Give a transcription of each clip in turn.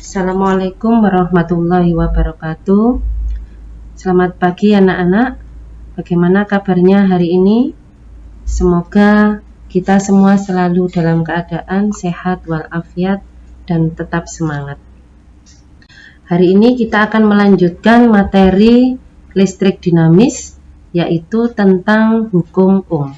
Assalamualaikum warahmatullahi wabarakatuh. Selamat pagi anak-anak. Bagaimana kabarnya hari ini? Semoga kita semua selalu dalam keadaan sehat walafiat dan tetap semangat. Hari ini kita akan melanjutkan materi listrik dinamis, yaitu tentang hukum Ohm.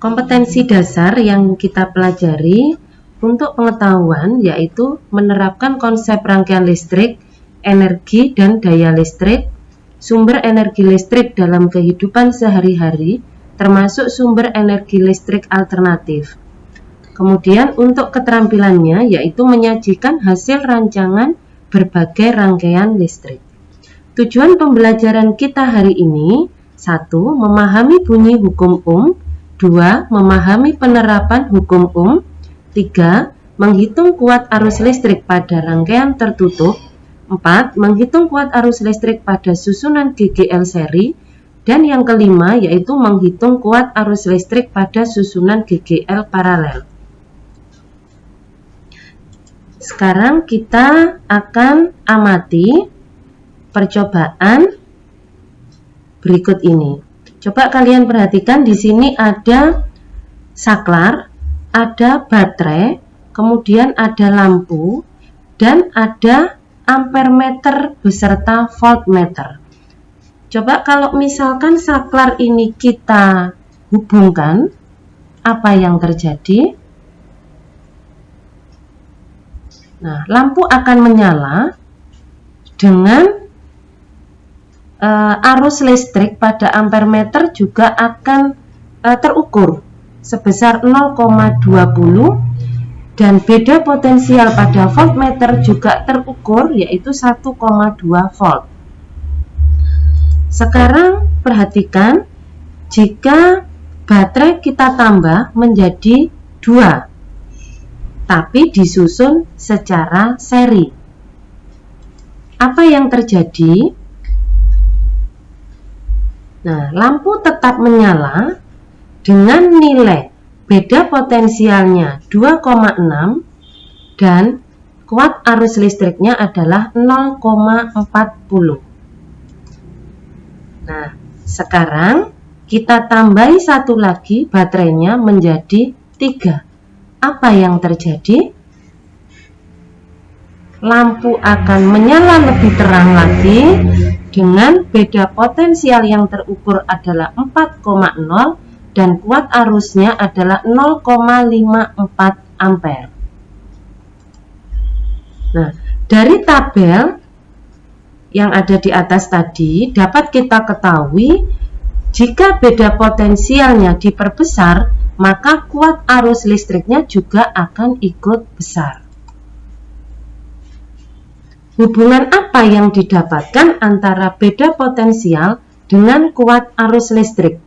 Kompetensi dasar yang kita pelajari untuk pengetahuan yaitu menerapkan konsep rangkaian listrik, energi dan daya listrik, sumber energi listrik dalam kehidupan sehari-hari, termasuk sumber energi listrik alternatif. Kemudian untuk keterampilannya yaitu menyajikan hasil rancangan berbagai rangkaian listrik. Tujuan pembelajaran kita hari ini: 1. Memahami bunyi hukum Ohm. 2. Memahami penerapan hukum Ohm. 3. Menghitung kuat arus listrik pada rangkaian tertutup. 4. Menghitung kuat arus listrik pada susunan GGL seri. Dan yang kelima yaitu menghitung kuat arus listrik pada susunan GGL paralel. Sekarang kita akan amati percobaan berikut ini. Coba kalian perhatikan, di sini ada saklar, ada baterai, kemudian ada lampu, dan ada ampermeter beserta voltmeter. Coba kalau misalkan saklar ini kita hubungkan, apa yang terjadi? Nah, lampu akan menyala dengan arus listrik pada ampermeter juga akan terukur sebesar 0,20 dan beda potensial pada voltmeter juga terukur yaitu 1,2 volt. Sekarang perhatikan, jika baterai kita tambah menjadi 2 tapi disusun secara seri, apa yang terjadi? Nah, lampu tetap menyala dengan nilai beda potensialnya 2,6 dan kuat arus listriknya adalah 0,40. Nah, sekarang kita tambahi satu lagi, baterainya menjadi 3. Apa yang terjadi? Lampu akan menyala lebih terang lagi dengan beda potensial yang terukur adalah 4,0 dan kuat arusnya adalah 0,54 ampere. Nah, dari tabel yang ada di atas tadi dapat kita ketahui jika beda potensialnya diperbesar, maka kuat arus listriknya juga akan ikut besar. Hubungan apa yang didapatkan antara beda potensial dengan kuat arus listrik?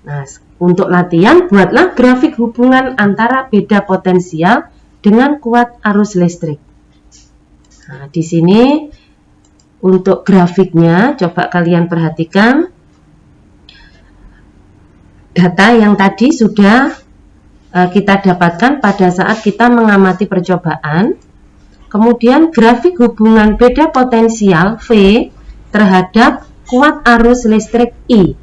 Nah, untuk latihan buatlah grafik hubungan antara beda potensial dengan kuat arus listrik. Nah, di sini untuk grafiknya coba kalian perhatikan. Data yang tadi sudah kita dapatkan pada saat kita mengamati percobaan. Kemudian grafik hubungan beda potensial V terhadap kuat arus listrik I.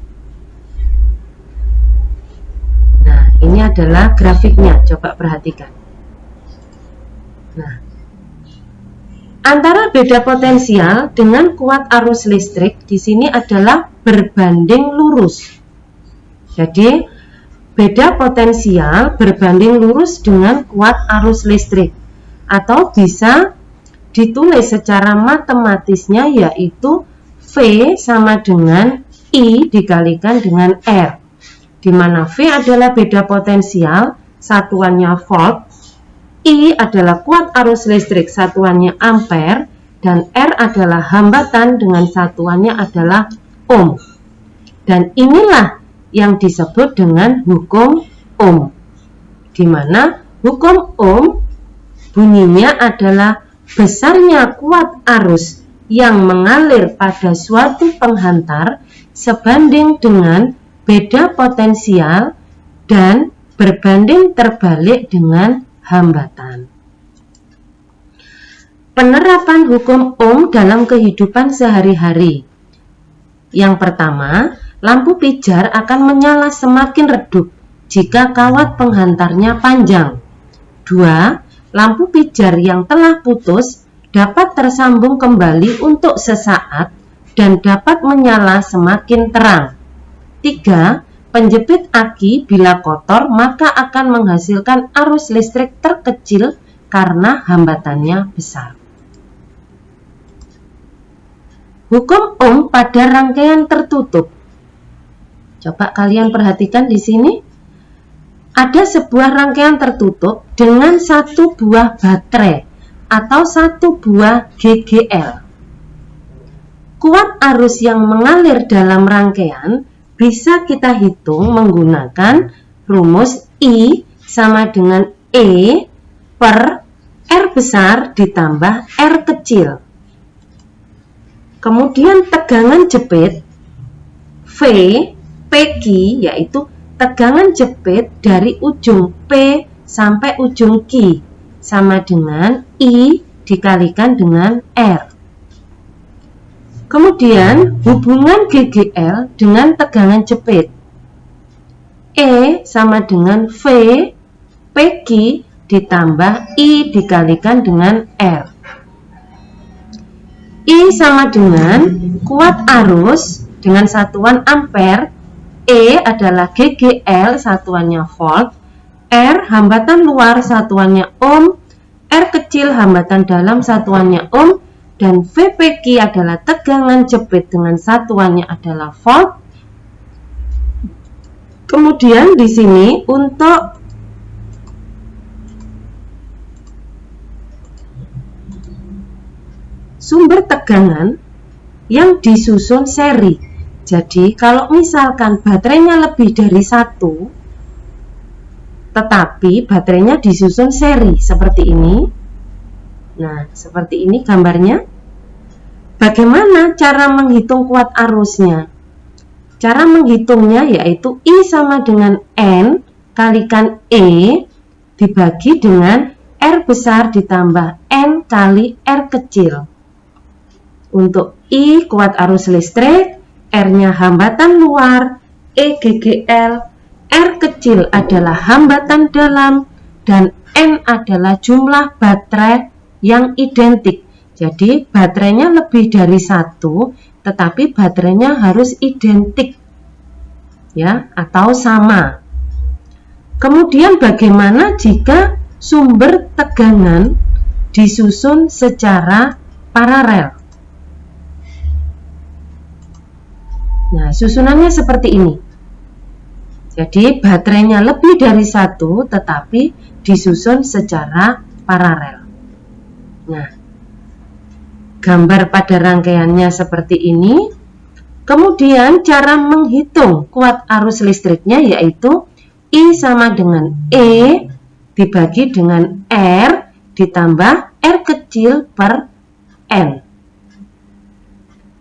Nah, ini adalah grafiknya, coba perhatikan. Nah, antara beda potensial dengan kuat arus listrik di sini adalah berbanding lurus. Jadi, beda potensial berbanding lurus dengan kuat arus listrik. Atau bisa ditulis secara matematisnya yaitu V sama dengan I dikalikan dengan R, di mana V adalah beda potensial, satuannya volt, I adalah kuat arus listrik, satuannya ampere, dan R adalah hambatan dengan satuannya adalah ohm. Dan inilah yang disebut dengan hukum Ohm, di mana hukum Ohm bunyinya adalah besarnya kuat arus yang mengalir pada suatu penghantar sebanding dengan beda potensial dan berbanding terbalik dengan hambatan. Penerapan hukum Ohm dalam kehidupan sehari-hari. Yang pertama, lampu pijar akan menyala semakin redup jika kawat penghantarnya panjang. 2. Lampu pijar yang telah putus dapat tersambung kembali untuk sesaat dan dapat menyala semakin terang. 3. Penjepit aki bila kotor maka akan menghasilkan arus listrik terkecil karena hambatannya besar. Hukum Ohm pada rangkaian tertutup. Coba kalian perhatikan di sini. Ada sebuah rangkaian tertutup dengan satu buah baterai atau satu buah GGL. Kuat arus yang mengalir dalam rangkaian bisa kita hitung menggunakan rumus I sama dengan E per R besar ditambah R kecil. Kemudian tegangan jepit V PQ yaitu tegangan jepit dari ujung P sampai ujung Q sama dengan I dikalikan dengan R. Kemudian hubungan GGL dengan tegangan jepit. E sama dengan V PQ ditambah I dikalikan dengan R. I sama dengan kuat arus dengan satuan ampere, E adalah GGL satuannya volt, R hambatan luar satuannya ohm, R kecil hambatan dalam satuannya ohm, dan VPQ adalah tegangan jepit dengan satuannya adalah volt. Kemudian di sini untuk sumber tegangan yang disusun seri. Jadi kalau misalkan baterainya lebih dari 1, tetapi baterainya disusun seri seperti ini. Nah, seperti ini gambarnya. Bagaimana cara menghitung kuat arusnya? Cara menghitungnya yaitu I sama dengan N kalikan E dibagi dengan R besar ditambah N kali R kecil. Untuk I kuat arus listrik, R-nya hambatan luar, E GGL, R kecil adalah hambatan dalam, dan N adalah jumlah baterai yang identik. Jadi baterainya lebih dari 1, tetapi baterainya harus identik, ya, atau sama. Kemudian bagaimana jika sumber tegangan disusun secara paralel? Nah, susunannya seperti ini. Jadi baterainya lebih dari 1, tetapi disusun secara paralel. Nah, gambar pada rangkaiannya seperti ini. Kemudian cara menghitung kuat arus listriknya yaitu I sama dengan E dibagi dengan R ditambah R kecil per N.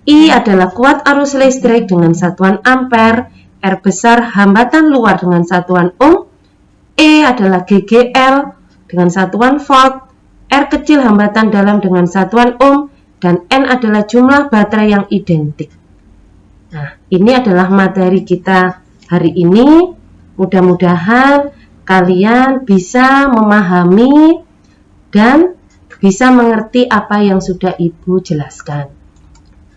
I adalah kuat arus listrik dengan satuan ampere, R besar hambatan luar dengan satuan ohm, E adalah GGL dengan satuan volt, R kecil hambatan dalam dengan satuan ohm, dan N adalah jumlah baterai yang identik. Nah, ini adalah materi kita hari ini. Mudah-mudahan kalian bisa memahami dan bisa mengerti apa yang sudah Ibu jelaskan.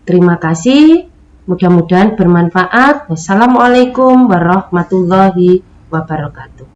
Terima kasih. Mudah-mudahan bermanfaat. Wassalamualaikum warahmatullahi wabarakatuh.